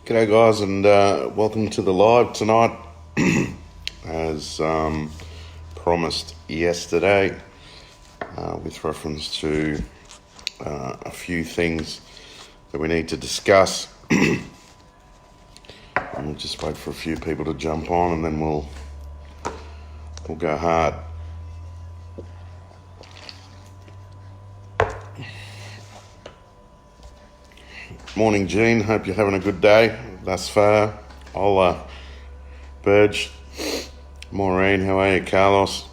G'day guys, and welcome to the live tonight. As promised yesterday, with reference to a few things that we need to discuss. We'll just wait for a few people to jump on, and then we'll go hard. Morning, Gene. Hope you're having a good day thus far. Ola, Burge, Maureen, how are you? Carlos.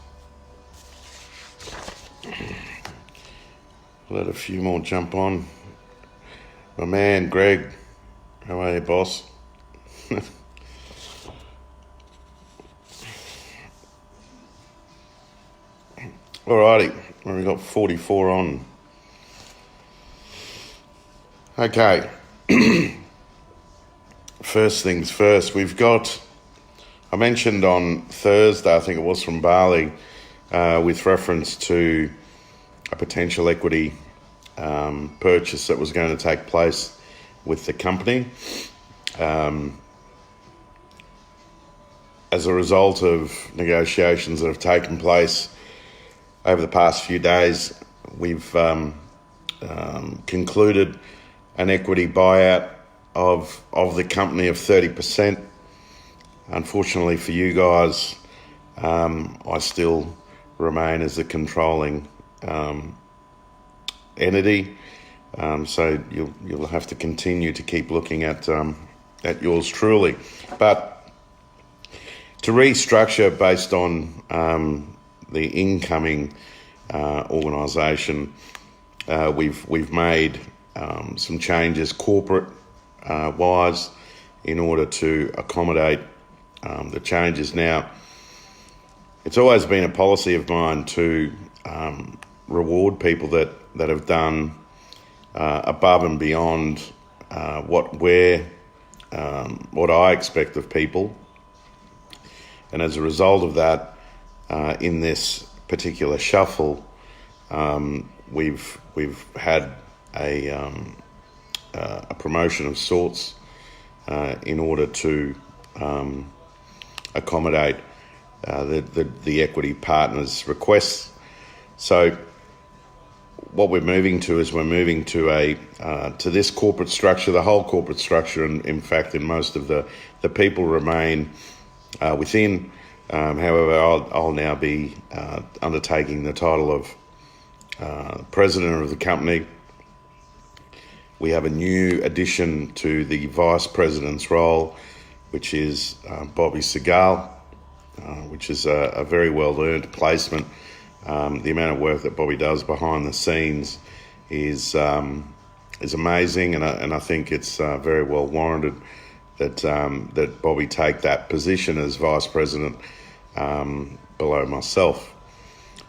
Let a few more jump on. My man, Greg, how are you, boss? Alrighty, we've got 44 on. Okay, first things first, I mentioned on Thursday, I think it was, from Bali, with reference to a potential equity purchase that was going to take place with the company. As a result of negotiations that have taken place over the past few days, we've concluded an equity buyout of the company of 30%. Unfortunately for you guys, I still remain as the controlling entity. So you'll have to continue to keep looking at yours truly. But to restructure based on the incoming organisation, we've made some changes corporate wise in order to accommodate the changes. Now, it's always been a policy of mine to reward people that have done above and beyond what I expect of people. And as a result of that, in this particular shuffle, we've had a promotion of sorts in order to accommodate the equity partners' requests. So what we're moving to is to this corporate structure, the whole corporate structure, and in fact, in most of the people remain within. However, I'll now be undertaking the title of president of the company. We have a new addition to the vice president's role, which is Bobby Segal, which is a very well-earned placement. The amount of work that Bobby does behind the scenes is amazing, and I think it's very well warranted that Bobby take that position as vice president below myself.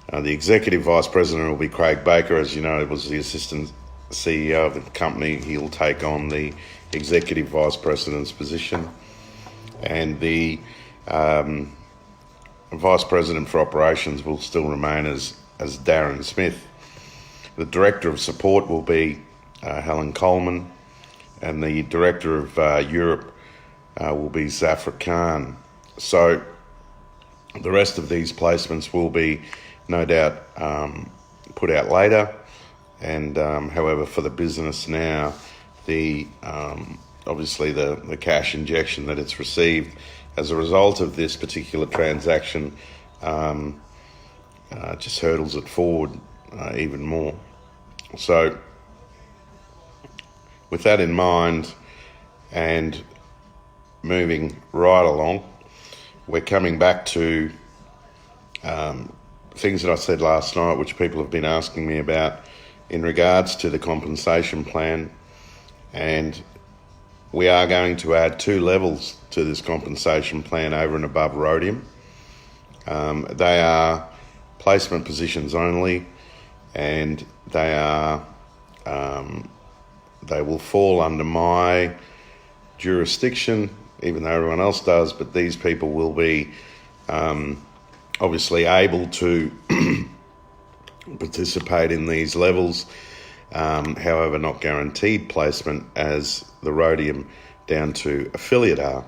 The executive vice president will be Craig Baker. As you know, he was the assistant CEO of the company. He'll take on the executive vice president's position, and the vice president for operations will still remain as Darren Smith. The director of support will be Helen Coleman, and the director of Europe will be Zafra Khan. So the rest of these placements will be, no doubt, put out later. And however, for the business now, obviously the cash injection that it's received as a result of this particular transaction just hurdles it forward even more. So with that in mind, and moving right along, we're coming back to things that I said last night, which people have been asking me about in regards to the compensation plan. And we are going to add 2 levels to this compensation plan over and above Rhodium. They are placement positions only, and they will fall under my jurisdiction, even though everyone else does, but these people will be obviously able to participate in these levels, however not guaranteed placement as the Rhodium down to affiliate R.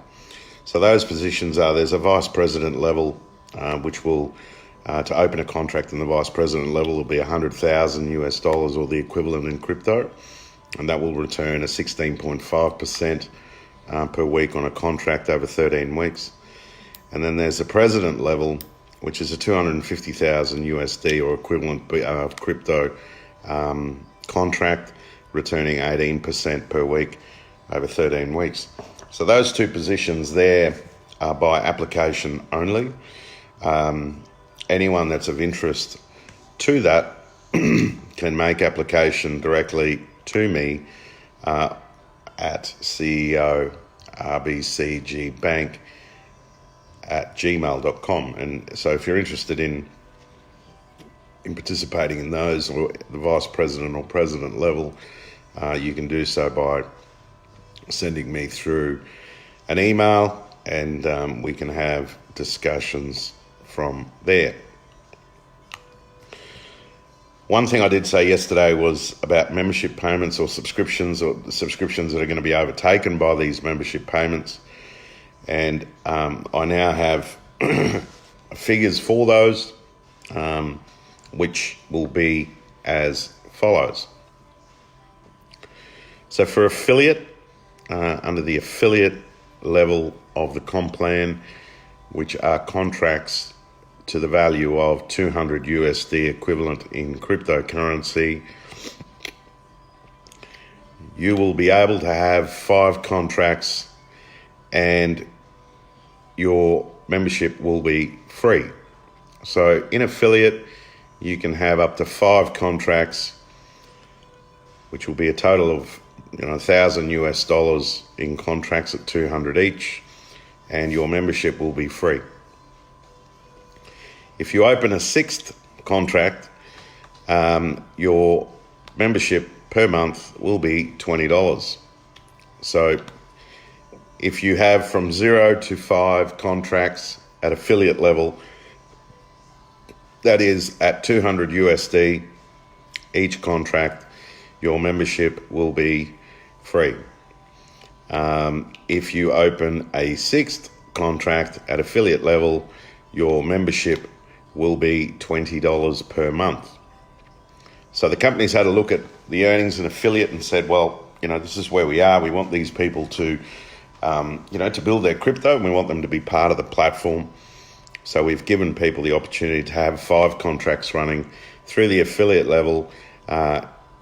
So those positions are, there's a vice president level, which will, to open a contract in the vice president level, will be $100,000 or the equivalent in crypto, and that will return a 16.5% per week on a contract over 13 weeks. And then there's a president level, which is a $250,000 or equivalent crypto contract, returning 18% per week over 13 weeks. So those two positions there are by application only. Anyone that's of interest to that can make application directly to me at CEO RBCG Bank at gmail.com. And so if you're interested in participating in those, or the vice president or president level, you can do so by sending me through an email, and we can have discussions from there. One thing I did say yesterday was about membership payments or subscriptions that are going to be overtaken by these membership payments. And I now have figures for those, which will be as follows. So for affiliate, under the affiliate level of the comp plan, which are contracts to the value of $200 equivalent in cryptocurrency, you will be able to have 5 contracts and your membership will be free. So in affiliate, you can have up to 5 contracts, which will be a total of $1,000 in contracts at $200 each, and your membership will be free. If you open a 6th contract, your membership per month will be $20. So if you have from 0 to 5 contracts at affiliate level, that is at $200 each contract, your membership will be free. If you open a 6th contract at affiliate level, your membership will be $20 per month. So the company's had a look at the earnings in affiliate and said, well, this is where we are. We want these people to, to build their crypto, and we want them to be part of the platform. So we've given people the opportunity to have 5 contracts running through the affiliate level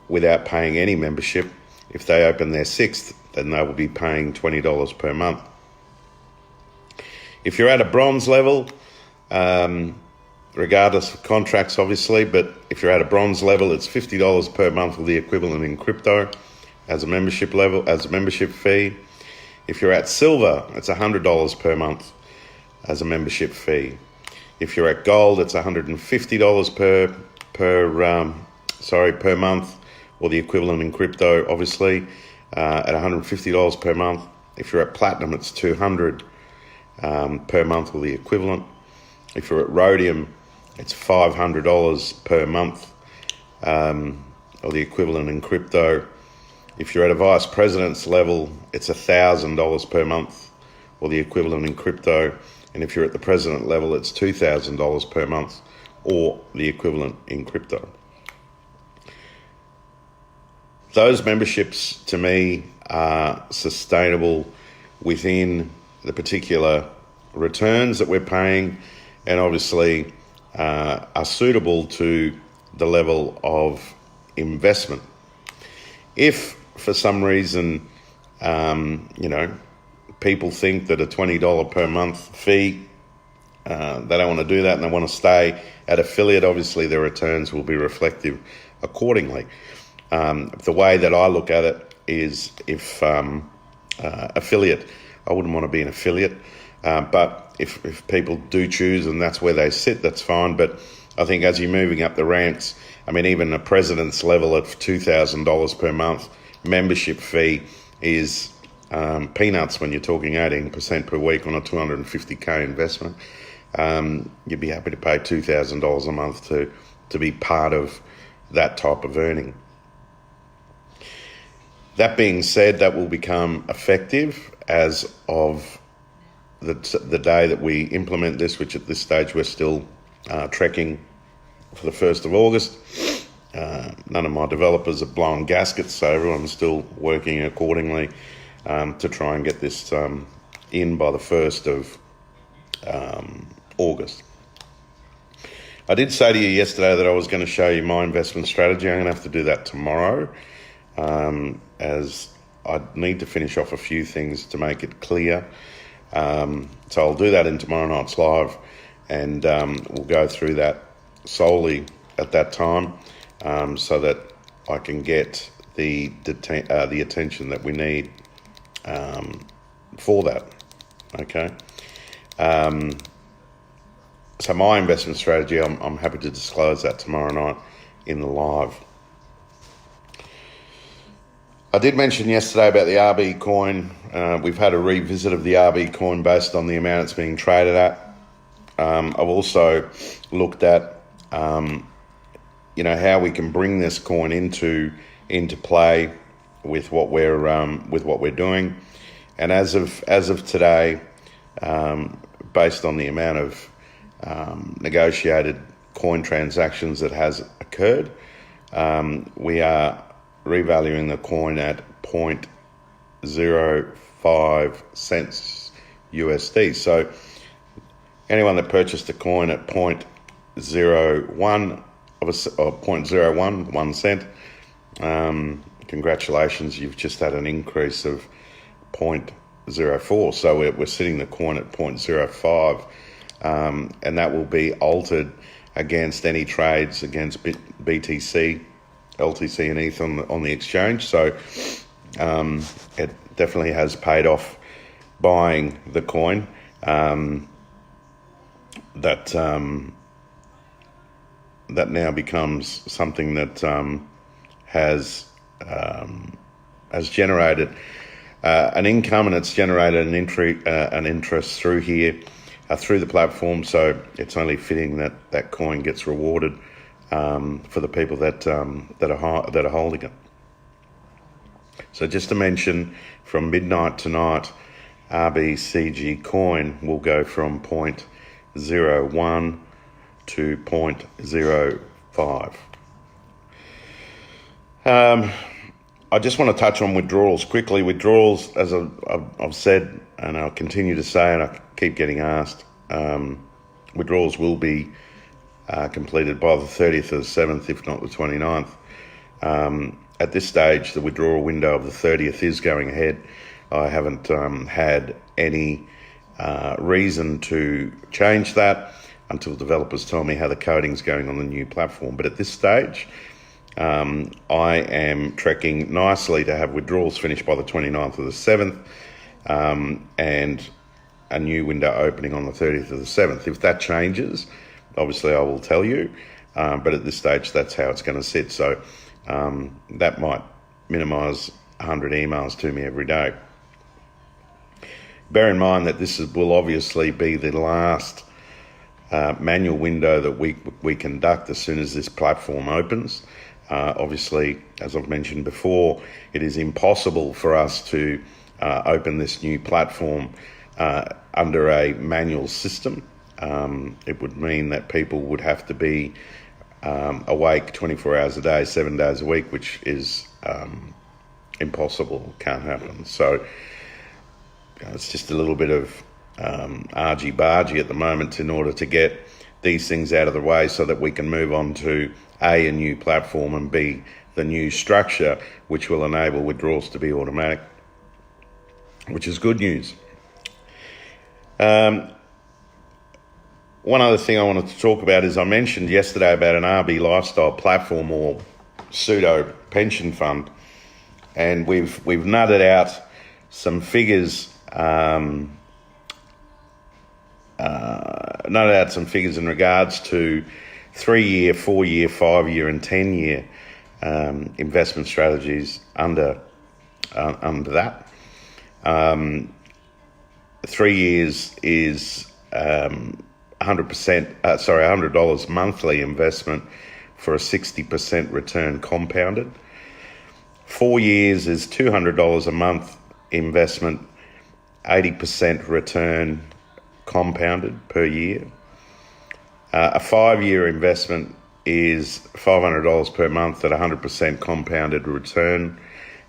without paying any membership. If they open their 6th, then they will be paying $20 per month. If you're at a bronze level, regardless of contracts, obviously, but if you're at a bronze level, it's $50 per month with the equivalent in crypto as a membership level, as a membership fee. If you're at silver, it's $100 per month as a membership fee. If you're at gold, it's $150 per month, or the equivalent in crypto, obviously, at $150 per month. If you're at platinum, it's $200 per month, or the equivalent. If you're at rhodium, it's $500 per month, or the equivalent in crypto. If you're at a vice president's level, it's $1,000 per month, or the equivalent in crypto. And if you're at the president level, it's $2,000 per month, or the equivalent in crypto. Those memberships, to me, are sustainable within the particular returns that we're paying, and obviously are suitable to the level of investment. If for some reason, people think that a $20 per month fee, they don't want to do that and they want to stay at affiliate, obviously their returns will be reflective accordingly. The way that I look at it is, if affiliate, I wouldn't want to be an affiliate, but if people do choose and that's where they sit, that's fine. But I think as you're moving up the ranks, even a president's level of $2,000 per month membership fee is peanuts when you're talking 18% per week on a $250K investment. You'd be happy to pay $2,000 a month to be part of that type of earning. That being said, that will become effective as of the day that we implement this, which at this stage we're still tracking for the 1st of August. None of my developers are blowing gaskets, so everyone's still working accordingly to try and get this in by the 1st of August. I did say to you yesterday that I was going to show you my investment strategy. I'm going to have to do that tomorrow, as I need to finish off a few things to make it clear. So I'll do that in tomorrow night's live, and we'll go through that solely at that time, so that I can get the attention that we need for that. Okay. So my investment strategy, I'm happy to disclose that tomorrow night in the live. I did mention yesterday about the RB coin. We've had a revisit of the RB coin based on the amount it's being traded at. I've also looked at, how we can bring this coin into play with what we're doing. And as of today, based on the amount of negotiated coin transactions that has occurred, we are revaluing the coin at 0.05 cents USD. So anyone that purchased a coin at 0.01 or 0.01 cent, congratulations, you've just had an increase of 0.04. So we're sitting the coin at 0.05. And that will be altered against any trades against BTC, LTC and ETH on the exchange. So it definitely has paid off buying the coin. That now becomes something that has generated an income, and it's generated an interest through here. Through the platform, so it's only fitting that coin gets rewarded for the people that are holding it. So just to mention, from midnight tonight, RBCG coin will go from 0.01 to 0.05. I just want to touch on withdrawals quickly. Withdrawals, as I've said, and I'll continue to say, and I keep getting asked, withdrawals will be completed by the 30th of the 7th, if not the 29th. At this stage, the withdrawal window of the 30th is going ahead. I haven't had any reason to change that until developers tell me how the coding's going on the new platform. But at this stage, I am tracking nicely to have withdrawals finished by the 29th of the 7th, and a new window opening on the 30th of the 7th. If that changes, obviously I will tell you, but at this stage, that's how it's going to sit. So that might minimise 100 emails to me every day. Bear in mind that this will obviously be the last manual window that we conduct as soon as this platform opens. Obviously, as I've mentioned before, it is impossible for us to open this new platform under a manual system. It would mean that people would have to be awake 24 hours a day, 7 days a week, which is impossible, can't happen. So it's just a little bit of argy-bargy at the moment in order to get these things out of the way so that we can move on to A, a new platform, and B, the new structure, which will enable withdrawals to be automatic, which is good news. One other thing I wanted to talk about is I mentioned yesterday about an RB lifestyle platform, or pseudo pension fund, and we've nutted out some figures, in regards to 3-year, 4-year, 5-year, and 10-year investment strategies under that. 3 years is $100 monthly investment for a 60% return compounded. 4 years is $200 a month investment, 80% return compounded per year. A 5-year investment is $500 per month at 100% compounded return,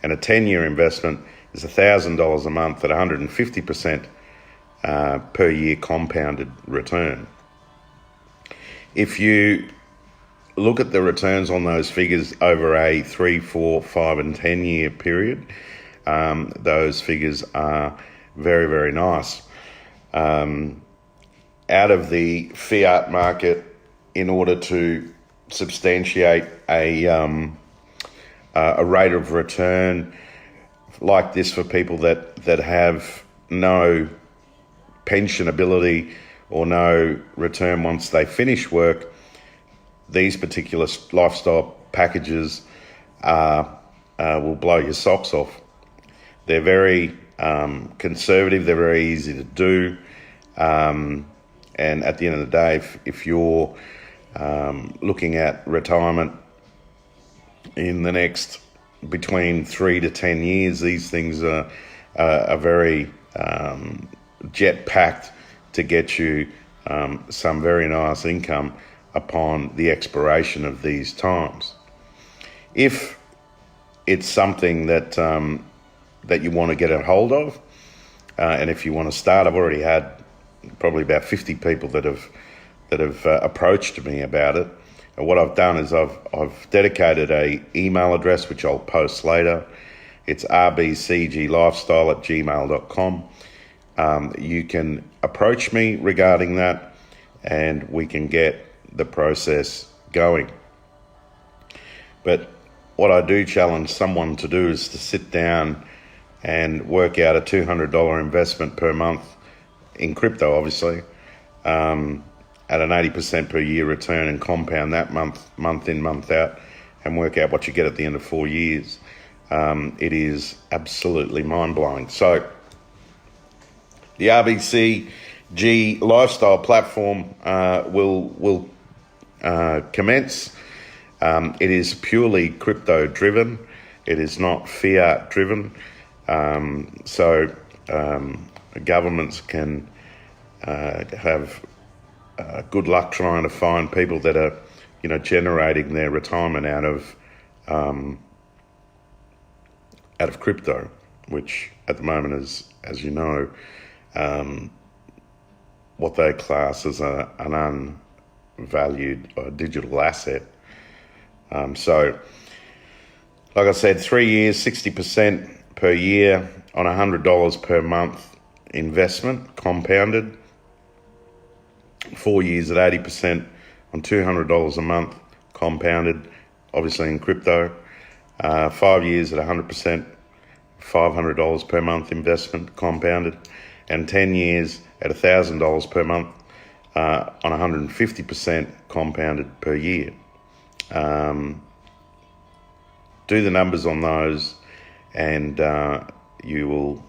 and a 10-year investment is $1,000 a month at 150% per year compounded return. If you look at the returns on those figures over a 3, 4, 5 and 10 year period, those figures are very, very nice. Out of the fiat market, in order to substantiate a rate of return like this for people that have no pensionability or no return once they finish work, these particular lifestyle packages will blow your socks off. They're very conservative, they're very easy to do, and at the end of the day, if you're looking at retirement in the next between 3 to 10 years, these things are very jet-packed to get you some very nice income upon the expiration of these times. If it's something that that you want to get a hold of, and if you want to start, I've already had probably about 50 people that have approached me about it. And what I've done is I've dedicated a email address which I'll post later. It's rbcglifestyle@gmail.com. You can approach me regarding that, and we can get the process going. But what I do challenge someone to do is to sit down and work out a $200 investment per month in crypto, obviously, at an 80% per year return, and compound that month in, month out, and work out what you get at the end of 4 years. It is absolutely mind-blowing. So the RBCG lifestyle platform will commence. It is purely crypto driven. It is not fiat driven. So governments can have good luck trying to find people that are, generating their retirement out of crypto, which at the moment is, as you know, what they class as an unvalued digital asset. So, like I said, 3 years, 60% per year on $100 per month investment, compounded. 4 years at 80% on $200 a month, compounded, obviously in crypto. 5 years at 100%, $500 per month investment, compounded. And 10 years at $1,000 per month on 150% compounded per year. Do the numbers on those, and you will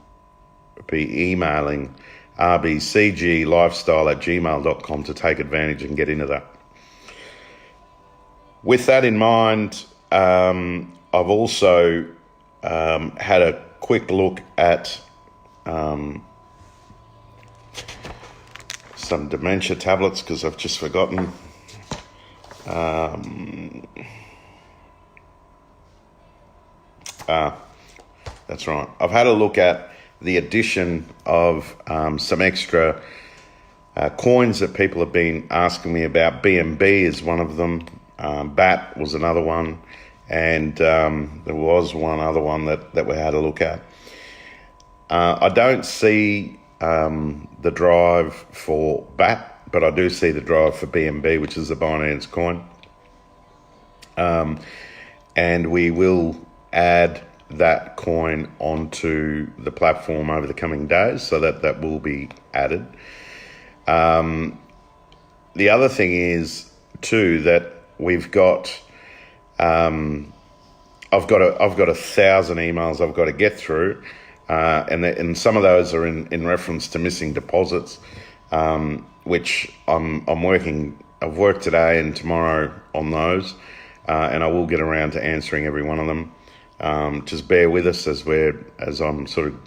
be emailing rbcglifestyle@gmail.com to take advantage and get into that. With that in mind, I've also had a quick look at some dementia tablets, because I've just forgotten. That's right. I've had a look at the addition of some extra coins that people have been asking me about. BNB is one of them. BAT was another one. And there was one other one that we had a look at. I don't see the drive for BAT, but I do see the drive for BNB, which is the Binance coin. And we will add that coin onto the platform over the coming days, so that will be added. The other thing is too that we've got I've got 1,000 emails I've got to get through, and some of those are in reference to missing deposits, which I'm working. I've worked today and tomorrow on those, and I will get around to answering every one of them. Just bear with us as I'm sort of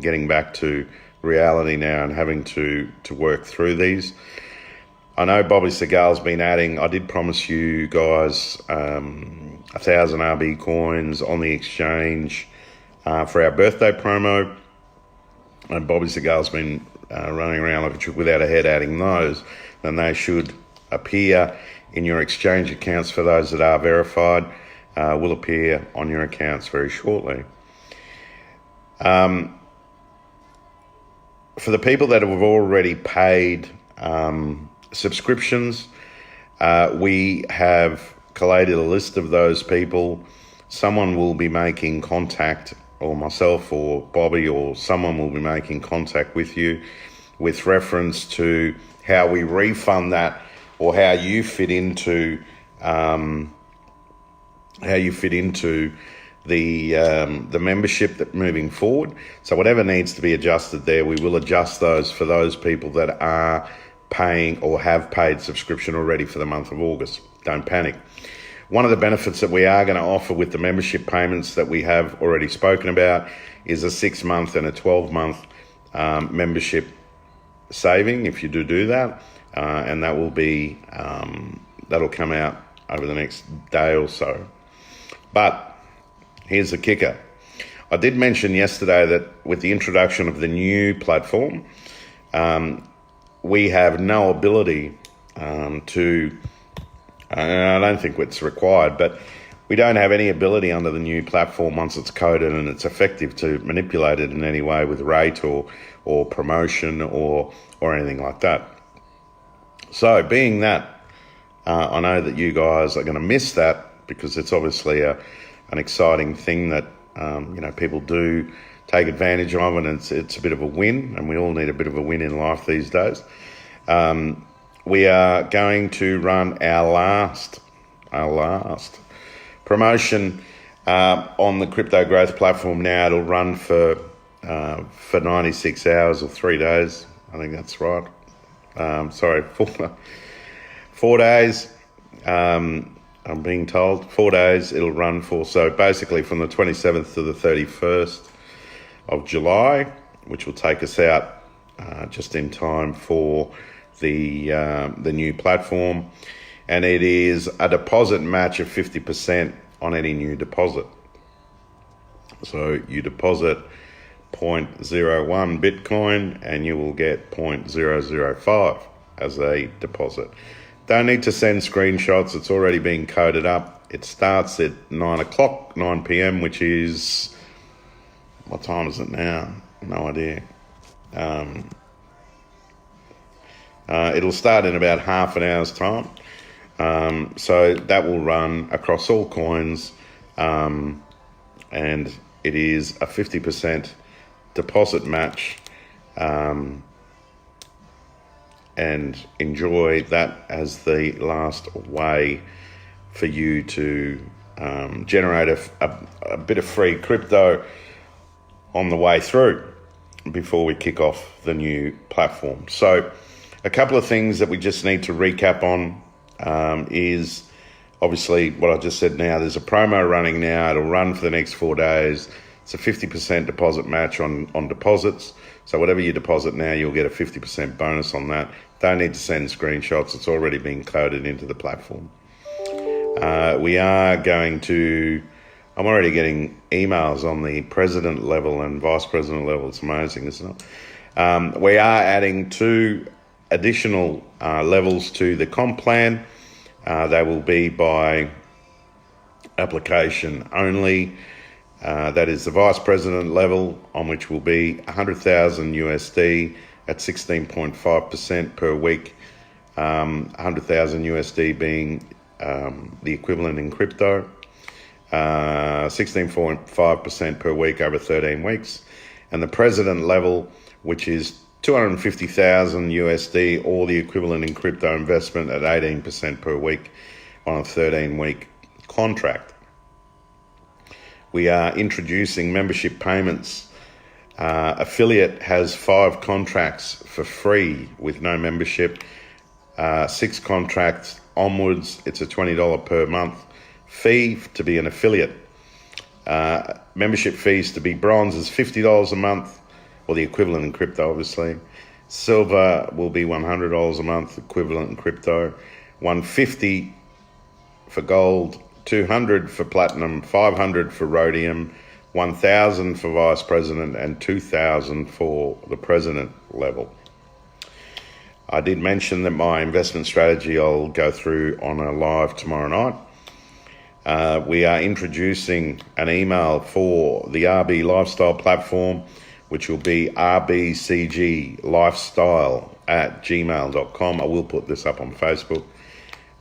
getting back to reality now and having to work through these. I know Bobby Segal's been adding. I did promise you guys 1,000 RB coins on the exchange for our birthday promo, and Bobby Segal's been running around like a trick without a head adding those. Then they should appear in your exchange accounts for those that are verified. Will appear on your accounts very shortly. For the people that have already paid subscriptions, we have collated a list of those people. Someone will be making contact, or myself or Bobby or someone will be making contact with you with reference to how we refund that, or how you fit into the membership that moving forward. So whatever needs to be adjusted there, we will adjust those for those people that are paying or have paid subscription already for the month of August. Don't panic. One of the benefits that we are going to offer with the membership payments that we have already spoken about is a 6-month and a 12-month membership saving if you do that, and that will be that'll come out over the next day or so. But here's the kicker. I did mention yesterday that with the introduction of the new platform, we have no ability to, I don't think it's required, but we don't have any ability under the new platform once it's coded and it's effective to manipulate it in any way with rate or promotion or anything like that. So being that, I know that you guys are going to miss that, because it's obviously an exciting thing that people do take advantage of, and it's a bit of a win, and we all need a bit of a win in life these days. We are going to run our last promotion on the Crypto Growth platform now. It'll run for 96 hours or 3 days. I think that's right. 4 days. I'm being told 4 days it'll run for. So basically from the 27th to the 31st of July, which will take us out just in time for the new platform. And it is a deposit match of 50% on any new deposit. So you deposit 0.01 Bitcoin and you will get 0.005 as a deposit. Don't need to send screenshots. It's already been coded up. It starts at 9 p.m, which is, what time is it now? No idea. It'll start in about half an hour's time. So that will run across all coins, and it is a 50% deposit match, and enjoy that as the last way for you to generate a bit of free crypto on the way through before we kick off the new platform. So a couple of things that we just need to recap on is obviously what I just said now. There's a promo running now. It'll run for the next 4 days. It's a 50% deposit match on deposits. So whatever you deposit now, you'll get a 50% bonus on that. Don't need to send screenshots. It's already been coded into the platform. We are going to, I'm already getting emails on the president level and vice president level. It's amazing, isn't it? We are adding 2 additional levels to the comp plan. They will be by application only. That is the vice president level, on which will be 100,000 USD at 16.5% per week. 100,000 USD being the equivalent in crypto. 16.5% per week over 13 weeks. And the president level, which is 250,000 USD, or the equivalent in crypto investment at 18% per week on a 13-week contract. We are introducing membership payments. Affiliate has 5 contracts for free with no membership. 6 contracts onwards, it's a $20 per month fee to be an affiliate. Membership fees to be bronze is $50 a month, or the equivalent in crypto, obviously. Silver will be $100 a month, equivalent in crypto. $150 for gold, $200 for platinum, $500 for rhodium, $1,000 for vice president, and $2,000 for the president level. I did mention that my investment strategy I'll go through on a live tomorrow night. We are introducing an email for the RB Lifestyle platform, which will be rbcglifestyle@gmail.com. I will put this up on Facebook.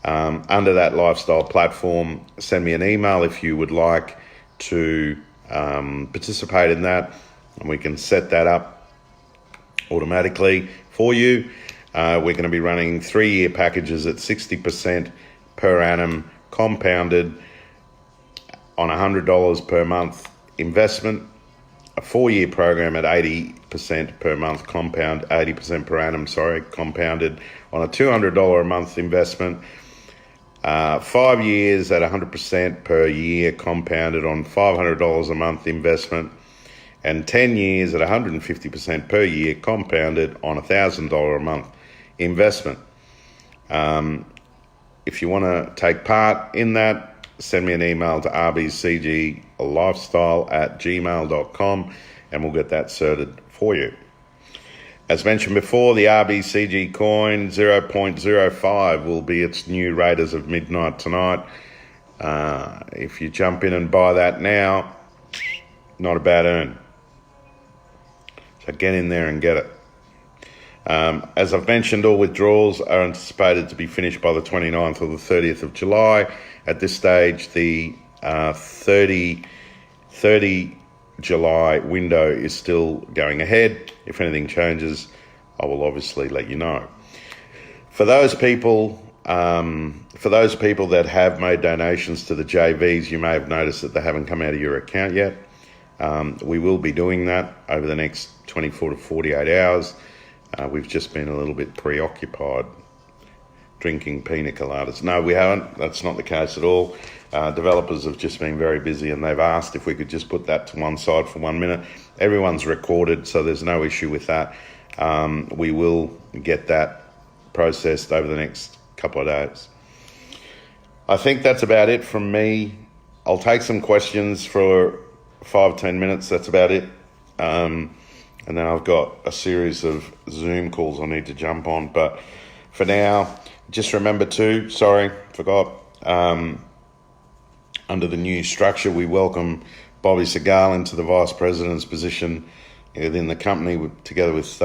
Under that lifestyle platform, send me an email if you would like to participate in that, and we can set that up automatically for you. We're going to be running 3-year packages at 60% per annum compounded on $100 per month investment, a 4-year program at 80% per month compound, 80% per annum, compounded on a $200 a month investment, 5 years at 100% per year compounded on $500 a month investment, and 10 years at 150% per year compounded on $1,000 a month investment. If you want to take part in that, send me an email to rbcglifestyle@gmail.com and we'll get that sorted for you. As mentioned before, the RBCG coin 0.05 will be its new rate as of midnight tonight. If you jump in and buy that now, not a bad earn. So get in there and get it. As I've mentioned, all withdrawals are anticipated to be finished by the 29th or the 30th of July. At this stage, the 30 July window is still going ahead. If anything changes, I will obviously let you know. For those people that have made donations to the JVs, you may have noticed that they haven't come out of your account yet. We will be doing that over the next 24 to 48 hours. We've just been a little bit preoccupied drinking pina coladas. No, we haven't. That's not the case at all. Developers have just been very busy and they've asked if we could just put that to one side for 1 minute. Everyone's recorded, so there's no issue with that. We will get that processed over the next couple of days. I think that's about it from me. I'll take some questions for 5-10 minutes. That's about it. And then I've got a series of Zoom calls I need to jump on. But for now, just remember forgot, under the new structure, we welcome Bobby Segal into the Vice President's position within the company, together with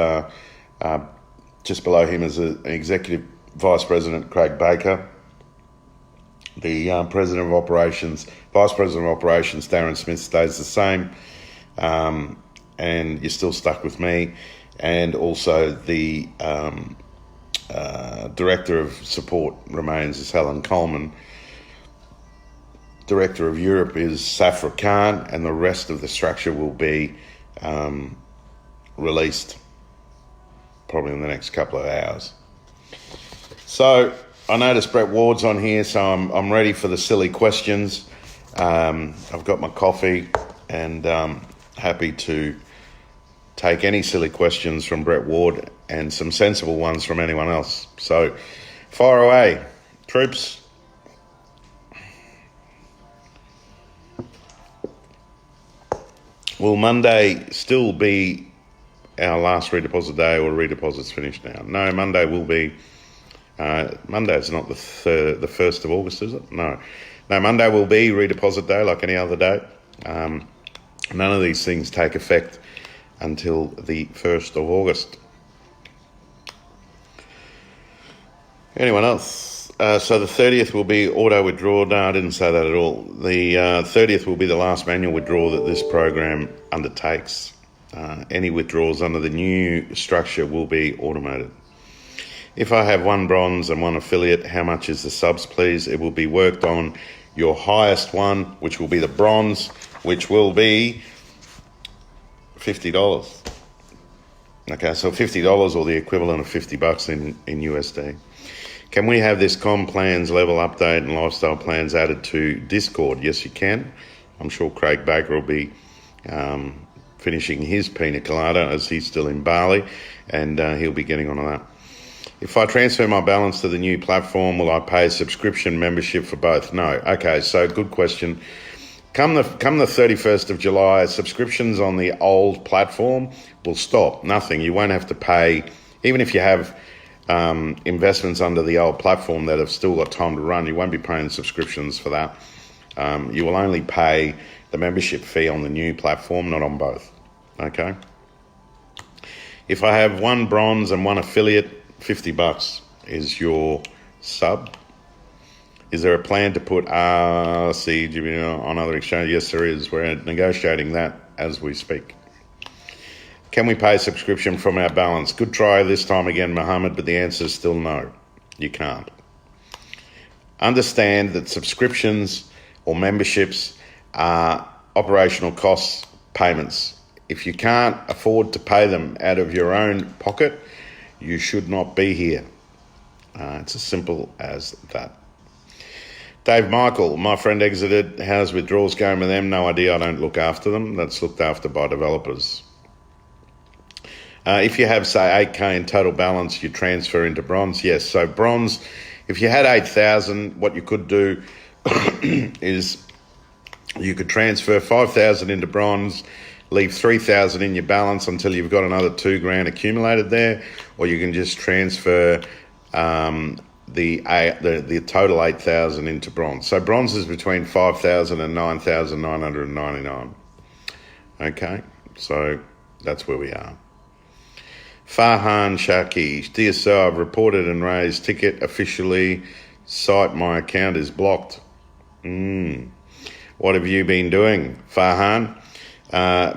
just below him as an Executive Vice President, Craig Baker. The Vice President of Operations, Darren Smith, stays the same. And you're still stuck with me, and also the Director of Support remains as Helen Coleman. Director of Europe is Safra Khan, and the rest of the structure will be released probably in the next couple of hours. So I noticed Brett Ward's on here, so I'm ready for the silly questions. I've got my coffee and happy to take any silly questions from Brett Ward and some sensible ones from anyone else. So fire away, troops. Will Monday still be our last redeposit day, or redeposit's finished now? No, Monday will be. Monday's not the 1st of August, is it? No, Monday will be redeposit day like any other day. None of these things take effect until the 1st of August. Anyone else? So the 30th will be auto withdrawal. No, I didn't say that at all. The 30th will be the last manual withdrawal that this program undertakes. Any withdrawals under the new structure will be automated. If I have one bronze and one affiliate, how much is the subs, please? It will be worked on your highest one, which will be the bronze, which will be $50. Okay, so $50 or the equivalent of $50 in USD. Can we have this com plans level update and lifestyle plans added to Discord? Yes, you can. I'm sure Craig Baker will be finishing his pina colada as he's still in Bali, and he'll be getting on that. If I transfer my balance to the new platform, will I pay a subscription membership for both? No. Okay, so good question. Come the 31st of July, subscriptions on the old platform will stop. Nothing. You won't have to pay, even if you have investments under the old platform that have still got time to run, you won't be paying subscriptions for that. You will only pay the membership fee on the new platform, not on both. Okay? If I have one bronze and one affiliate, $50 is your sub. Is there a plan to put RCGB on other exchanges? Yes, there is. We're negotiating that as we speak. Can we pay subscription from our balance? Good try this time again, Mohammed, but the answer is still no. You can't. Understand that subscriptions or memberships are operational costs payments. If you can't afford to pay them out of your own pocket, you should not be here. It's as simple as that. Dave Michael, my friend exited. How's withdrawals going with them? No idea. I don't look after them. That's looked after by developers. If you have, say, 8K in total balance, you transfer into bronze. Yes, so bronze, if you had 8,000, what you could do is you could transfer 5,000 into bronze, leave 3,000 in your balance until you've got another $2,000 accumulated there, or you can just transfer the total 8,000 into bronze. So bronze is between 5,000 and 9,999. Okay, so that's where we are. Farhan Shaki, dear sir, I've reported and raised ticket officially. Site my account is blocked. What have you been doing, Farhan?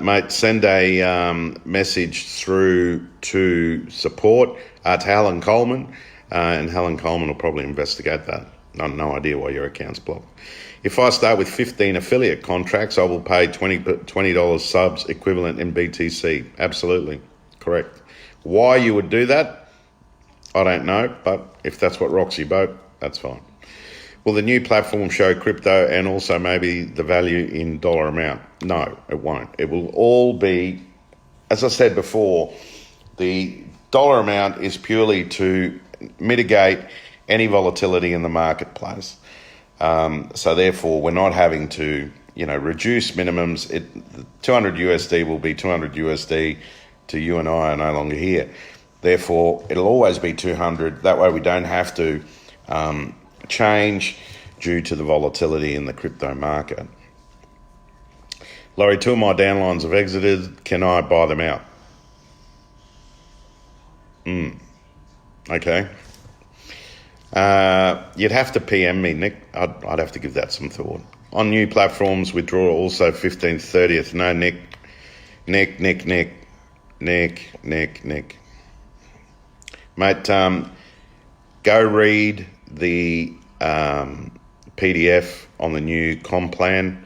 Mate, send a message through to support to Helen Coleman, and Helen Coleman will probably investigate that. I have no idea why your account's blocked. If I start with 15 affiliate contracts, I will pay $20 subs equivalent in BTC. Absolutely correct. Why you would do that, I don't know, but if that's what rocks your boat, that's fine. Will the new platform show crypto and also maybe the value in dollar amount? No, it won't. It will all be, as I said before, the dollar amount is purely to mitigate any volatility in the marketplace. So therefore, we're not having to, reduce minimums. 200 USD will be 200 USD to you and I are no longer here. Therefore, it'll always be 200. That way we don't have to change due to the volatility in the crypto market. Laurie, 2 of my downlines have exited. Can I buy them out? Okay. You'd have to PM me, Nick. I'd have to give that some thought. On new platforms, withdrawal also 15th, 30th. No, Nick. Mate, go read the PDF on the new comp plan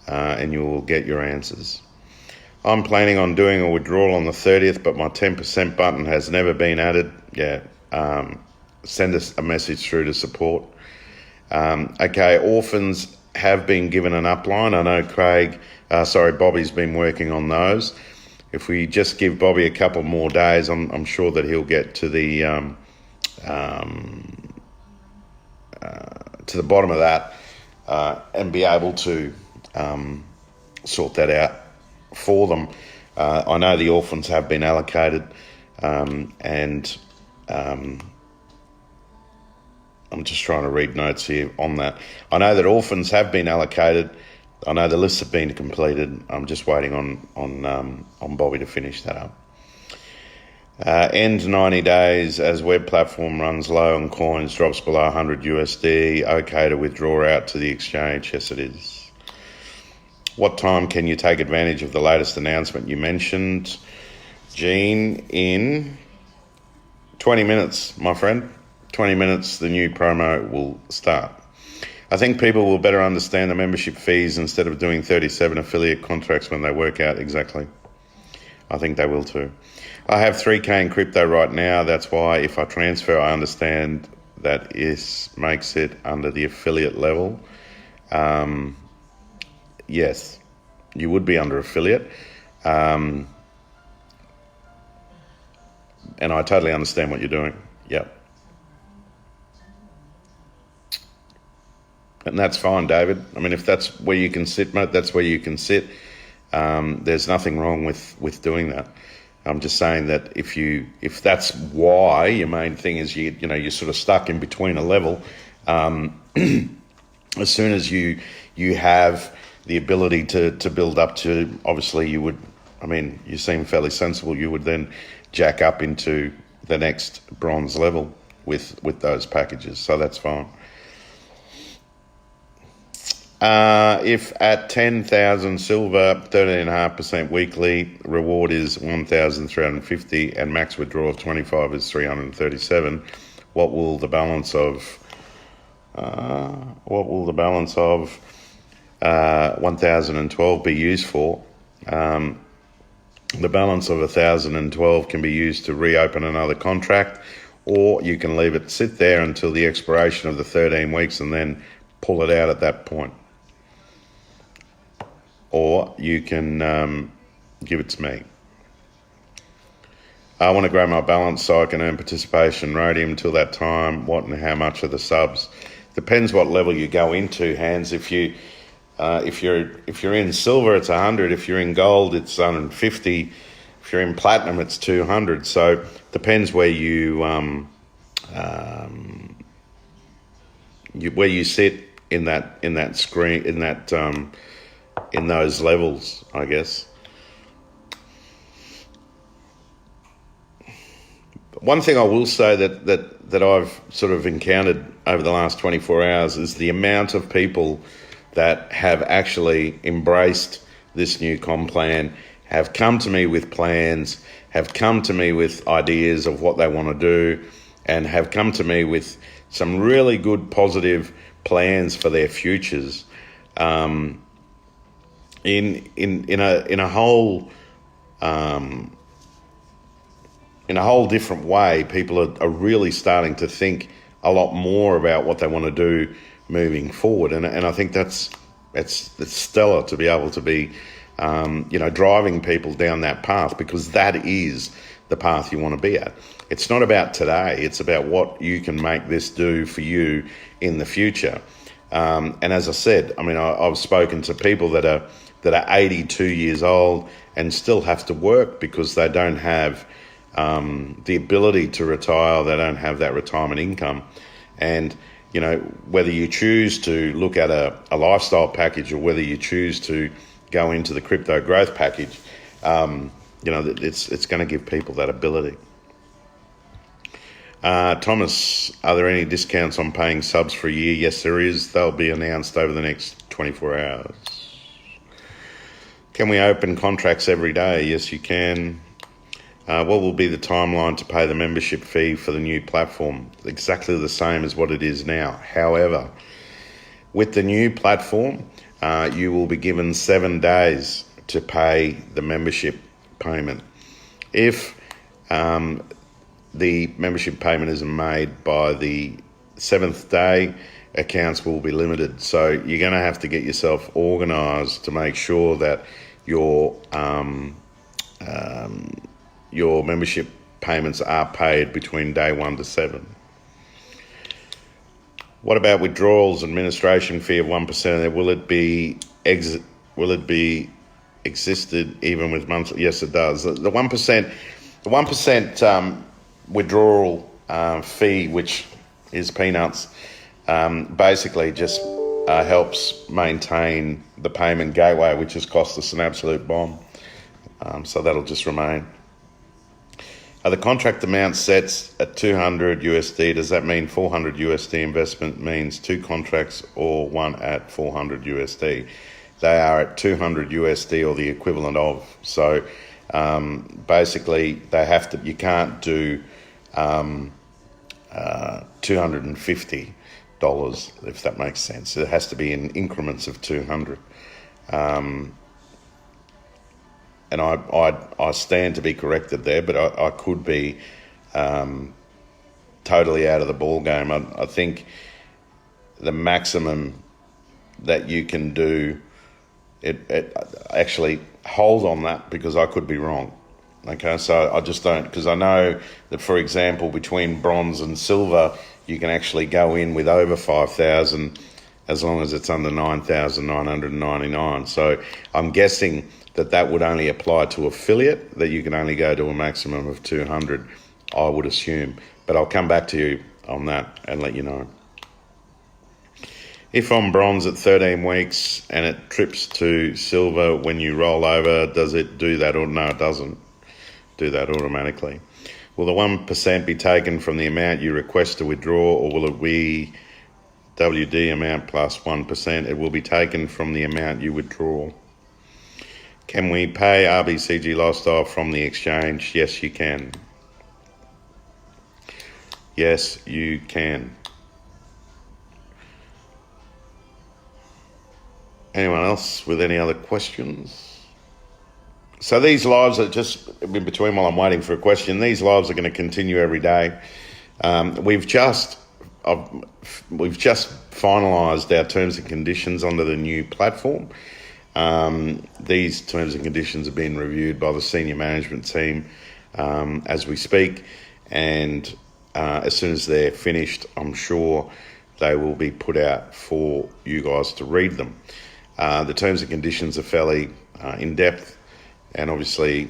and you will get your answers. I'm planning on doing a withdrawal on the 30th, but my 10% button has never been added. Yeah, send us a message through to support. Okay, orphans have been given an upline. I know Bobby's been working on those. If we just give Bobby a couple more days, I'm sure that he'll get to the bottom of that and be able to sort that out for them. I know the orphans have been allocated, and I'm just trying to read notes here on that. I know that orphans have been allocated. I know the lists have been completed. I'm just waiting on Bobby to finish that up. End 90 days as web platform runs low and coins drops below 100 USD. Okay to withdraw out to the exchange? Yes, it is. What time can you take advantage of the latest announcement you mentioned? Gene, in 20 minutes, my friend. 20 minutes, the new promo will start. I think people will better understand the membership fees instead of doing 37 affiliate contracts when they work out exactly. I think they will too. I have 3K in crypto right now. That's why if I transfer, I understand that makes it under the affiliate level. yes, you would be under affiliate. And I totally understand what you're doing. Yep. And that's fine, David. I mean, if that's where you can sit, mate, that's where you can sit. There's nothing wrong with doing that. I'm just saying that if that's why your main thing is you're sort of stuck in between a level, as soon as you have the ability to build up to, obviously you would, I mean, you seem fairly sensible, you would then jack up into the next bronze level with those packages. So that's fine. If at 10,000 silver, 13.5% weekly, reward is 1,350 and max withdrawal of 25 is 337, what will the balance of 1,012 be used for? The balance of 1,012 can be used to reopen another contract, or you can leave it sit there until the expiration of the 13 weeks and then pull it out at that point. Or you can give it to me. I want to grow my balance so I can earn participation radium till that time. What and how much are the subs? Depends what level you go into, Hans. If you're in silver, it's 100. If you're in gold, it's 150. If you're in platinum, it's 200. So depends where where you sit in that screen in those levels, I guess. One thing I will say that I've sort of encountered over the last 24 hours is the amount of people that have actually embraced this new comp plan, have come to me with plans, have come to me with ideas of what they want to do, and have come to me with some really good positive plans for their futures. In a whole different way, people are really starting to think a lot more about what they want to do moving forward, and I think it's stellar to be able to be driving people down that path, because that is the path you want to be at. It's not about today; it's about what you can make this do for you in the future. And as I said, I mean, I've spoken to people that are 82 years old and still have to work because they don't have the ability to retire. They don't have that retirement income. And, whether you choose to look at a lifestyle package or whether you choose to go into the crypto growth package, it's going to give people that ability. Thomas, are there any discounts on paying subs for a year? Yes, there is. They'll be announced over the next 24 hours. Can we open contracts every day? Yes, you can. What will be the timeline to pay the membership fee for the new platform? Exactly the same as what it is now. However, with the new platform, you will be given 7 days to pay the membership payment. If the membership payment isn't made by the 7th day, accounts will be limited. So you're going to have to get yourself organised to make sure that your membership payments are paid between day 1 to 7. What about withdrawals, administration fee of 1%? Will it be existed even with monthly? Yes, it does. The 1% withdrawal fee, which is peanuts, basically just helps maintain the payment gateway, which has cost us an absolute bomb. So that'll just remain. Are the contract amount sets at 200 USD? Does that mean 400 USD investment means 2 contracts or one at 400 USD? They are at 200 USD or the equivalent of. So basically, they have to. You can't do $250, if that makes sense. It has to be in increments of 200. And I stand to be corrected there, but I could be totally out of the ball game. I think the maximum that you can do it actually hold on that, because I could be wrong. Okay, so I just don't, because I know that, for example, between bronze and silver, you can actually go in with over 5,000 as long as it's under 9,999. So I'm guessing that that would only apply to affiliate, that you can only go to a maximum of 200, I would assume. But I'll come back to you on that and let you know. If I'm bronze at 13 weeks and it trips to silver when you roll over, does it do that? Or no, it doesn't do that automatically. Will the 1% be taken from the amount you request to withdraw, or will it be WD amount plus 1%? It will be taken from the amount you withdraw. Can we pay RBCG Lifestyle from the exchange? Yes, you can. Yes, you can. Anyone else with any other questions? So these lives are just in between while I'm waiting for a question. These lives are going to continue every day. We've just finalised our terms and conditions under the new platform. These terms and conditions are being reviewed by the senior management team as we speak, and as soon as they're finished, I'm sure they will be put out for you guys to read them. The terms and conditions are fairly in-depth, and obviously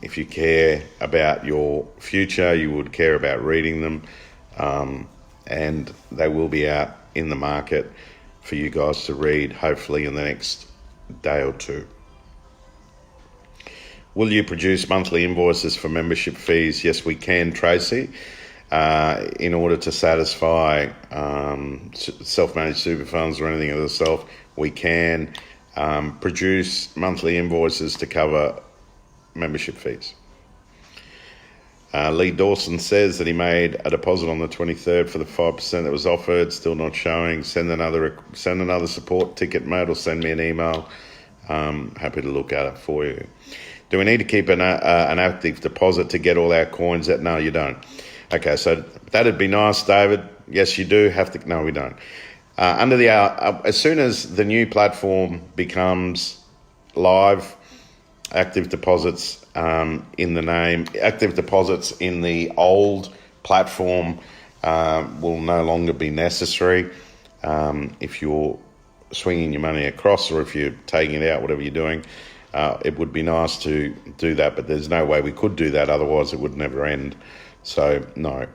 if you care about your future, you would care about reading them, and they will be out in the market for you guys to read, hopefully in the next day or two. Will you produce monthly invoices for membership fees? Yes, we can, Tracy. In order to satisfy self-managed super funds or anything of the self, we can produce monthly invoices to cover membership fees. Lee Dawson says that he made a deposit on the 23rd for the 5% that was offered, still not showing. Send another support ticket, mate, or send me an email. Happy to look at it for you. Do we need to keep an active deposit to get all our coins out? No, you don't. Okay, so that'd be nice, David. Yes, you do have to. No, we don't. As soon as the new platform becomes live, active deposits in the name, active deposits in the old platform will no longer be necessary. If you're swinging your money across, or if you're taking it out, whatever you're doing, it would be nice to do that, but there's no way we could do that, otherwise it would never end. So, no.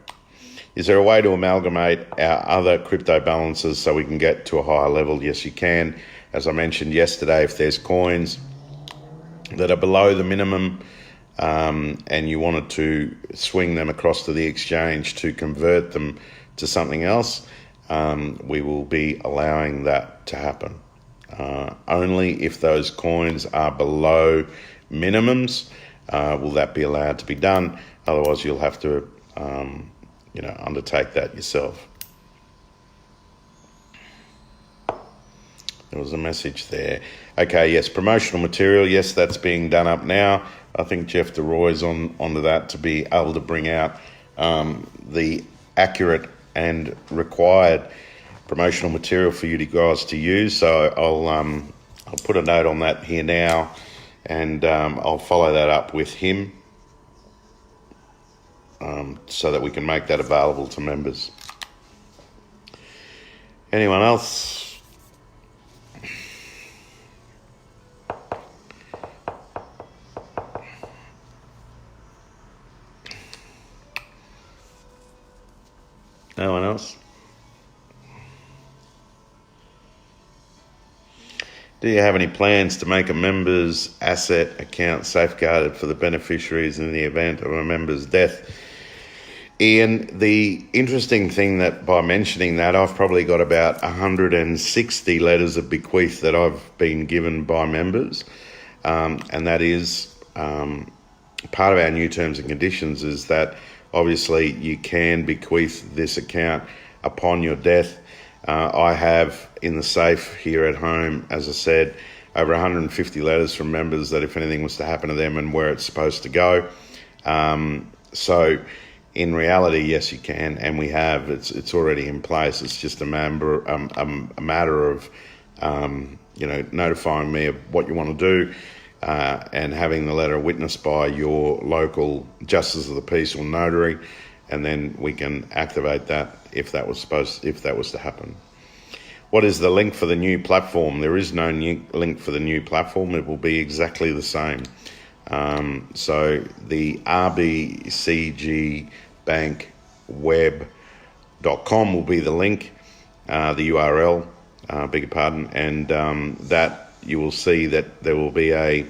Is there a way to amalgamate our other crypto balances so we can get to a higher level? Yes, you can. As I mentioned yesterday, if there's coins that are below the minimum and you wanted to swing them across to the exchange to convert them to something else, we will be allowing that to happen. Only if those coins are below minimums will that be allowed to be done. Otherwise, you'll have to, undertake that yourself. There was a message there. Okay, yes, promotional material. Yes, that's being done up now. I think Jeff DeRoy's onto that to be able to bring out the accurate and required promotional material for you guys to use. So I'll put a note on that here now, and I'll follow that up with him so that we can make that available to members. Anyone else? No one else? Do you have any plans to make a member's asset account safeguarded for the beneficiaries in the event of a member's death? Ian, the interesting thing that by mentioning that, I've probably got about 160 letters of bequeath that I've been given by members, and that is part of our new terms and conditions is that obviously you can bequeath this account upon your death. I have in the safe here at home, as I said, over 150 letters from members that if anything was to happen to them and where it's supposed to go. So in reality, yes, you can, and we have. It's already in place. It's just a matter of notifying me of what you want to do, and having the letter witnessed by your local justice of the peace or notary, and then we can activate that if that was to happen. What is the link for the new platform? There is no new link for the new platform. It will be exactly the same. So the rbcgbankweb.com will be the link, the URL, beg your pardon, and that you will see that there will be a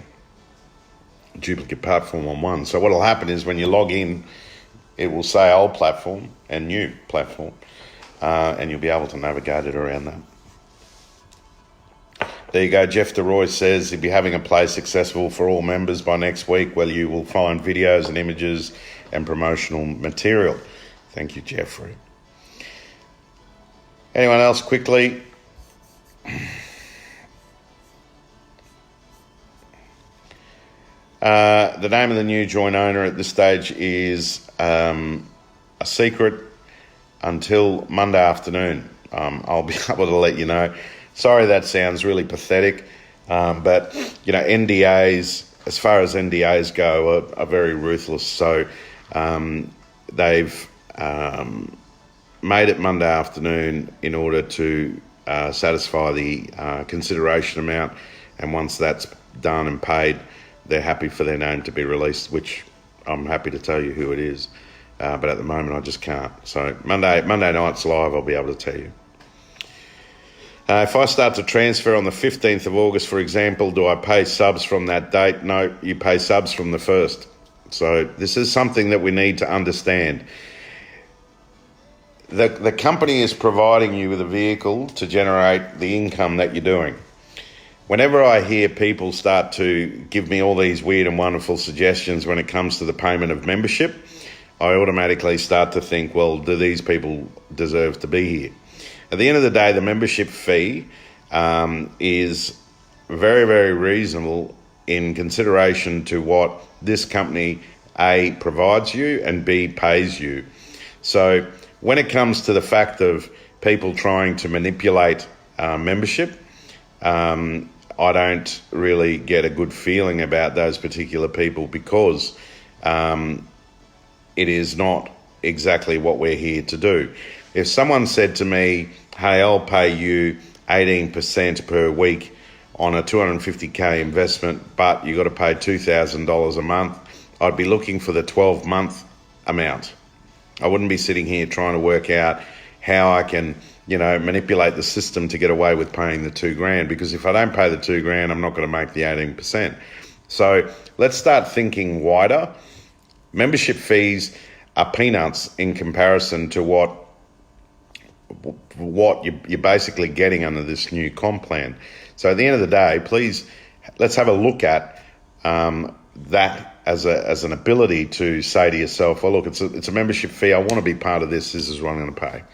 duplicate platform on one. So what will happen is when you log in, it will say old platform and new platform, and you'll be able to navigate it around that. There you go. Jeff DeRoy says he'll be having a place accessible for all members by next week, where you will find videos and images and promotional material. Thank you, Jeffrey. Anyone else quickly? The name of the new joint owner at this stage is a secret until Monday afternoon. I'll be able to let you know. Sorry, that sounds really pathetic, but NDAs, as far as NDAs go, are very ruthless. So they've made it Monday afternoon in order to satisfy the consideration amount, and once that's done and paid, they're happy for their name to be released, which I'm happy to tell you who it is, but at the moment I just can't. So Monday night's live, I'll be able to tell you. If I start to transfer on the 15th of August, for example, do I pay subs from that date? No, you pay subs from the 1st. So this is something that we need to understand. The company is providing you with a vehicle to generate the income that you're doing. Whenever I hear people start to give me all these weird and wonderful suggestions when it comes to the payment of membership, I automatically start to think, well, do these people deserve to be here? At the end of the day, the membership fee is very, very reasonable in consideration to what this company, A, provides you, and B, pays you. So when it comes to the fact of people trying to manipulate membership, I don't really get a good feeling about those particular people, because it is not exactly what we're here to do. If someone said to me, hey, I'll pay you 18% per week on a 250K investment, but you got to pay $2,000 a month, I'd be looking for the 12-month amount. I wouldn't be sitting here trying to work out how I can, manipulate the system to get away with paying the $2,000, because if I don't pay the $2,000, I'm not going to make the 18%. So let's start thinking wider. Membership fees are peanuts in comparison to what you're basically getting under this new comp plan. So at the end of the day, please, let's have a look at that as an ability to say to yourself, well, look, it's a membership fee. I want to be part of this. This is what I'm going to pay.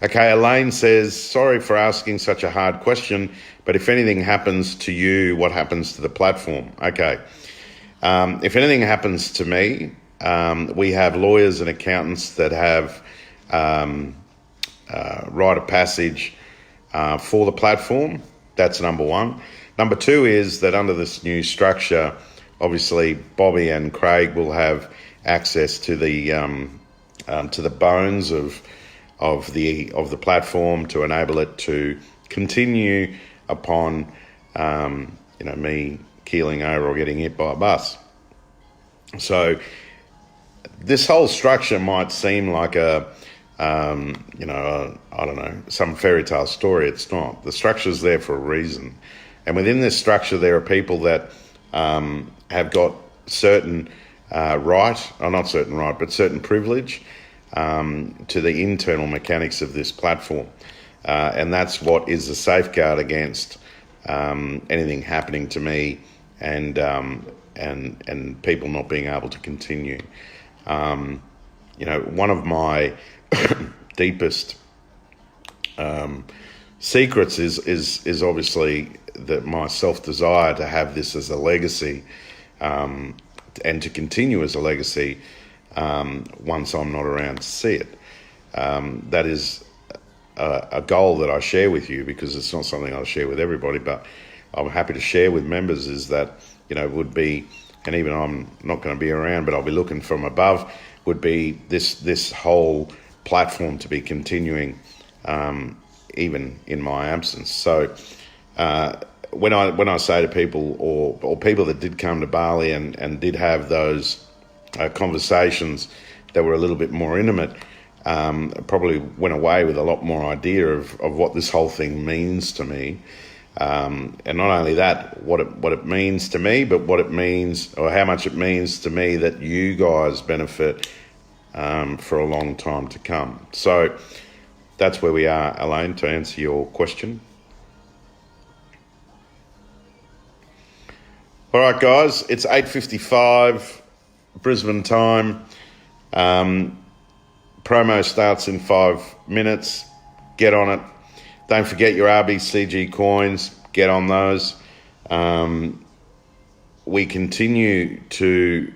Okay, Elaine says, sorry for asking such a hard question, but if anything happens to you, what happens to the platform? Okay, if anything happens to me, we have lawyers and accountants that have rite of passage for the platform. That's number one. Number two is that under this new structure, obviously Bobby and Craig will have access to the bones of the platform to enable it to continue upon me keeling over or getting hit by a bus. So this whole structure might seem like I don't know, some fairy tale story. It's not. The structure's there for a reason. And within this structure, there are people that have got certain certain privilege to the internal mechanics of this platform. And that's what is a safeguard against anything happening to me and people not being able to continue. One of my deepest secrets is obviously that my self-desire to have this as a legacy and to continue as a legacy once I'm not around to see it. That is a goal that I share with you, because it's not something I'll share with everybody, but I'm happy to share with members, is that, would be, and even I'm not going to be around, but I'll be looking from above, would be this whole platform to be continuing even in my absence. So when I say to people, or people that did come to Bali and did have those conversations that were a little bit more intimate, probably went away with a lot more idea of what this whole thing means to me. And not only that, what it means to me, but what it means, or how much it means to me, that you guys benefit for a long time to come. So that's where we are, Elaine, to answer your question. All right, guys, it's 8:55 Brisbane time. Promo starts in 5 minutes. Get on it. Don't forget your RBCG coins. Get on those. We continue to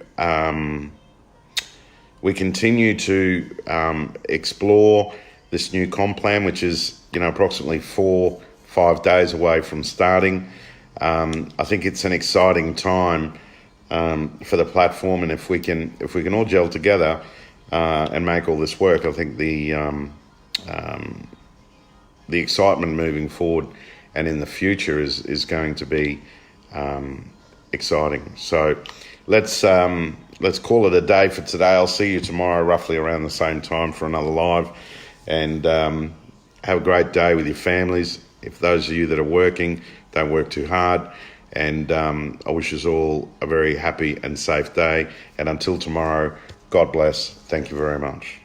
explore this new comp plan, which is approximately 4-5 days away from starting. I think it's an exciting time for the platform, and if we can all gel together and make all this work, I think the excitement moving forward and in the future is going to be exciting. So let's call it a day for today. I'll see you tomorrow roughly around the same time for another live, and have a great day with your families. If those of you that are working, don't work too hard, and I wish us all a very happy and safe day. And until tomorrow, God bless. Thank you very much.